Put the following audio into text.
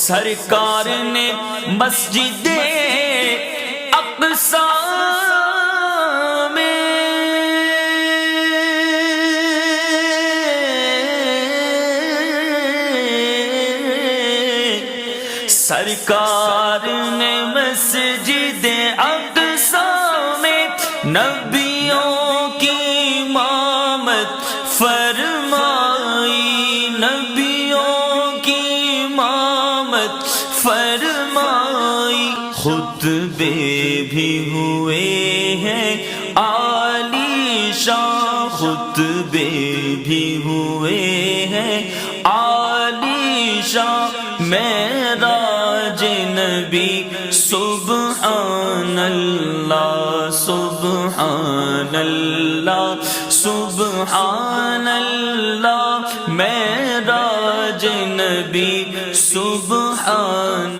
سرکار نے مسجد اقصی سرکار نے مسجد اقصی میں نبیوں کی امامت فرمائی، نبیوں کی امامت فرمائی، خطبے بھی ہوئے ہیں عالی شان، خطبے بھی ہوئے ہیں عالی شان، معراج نبی سبحان اللہ سبحان اللہ سبحان اللہ، معراج نبی سبحان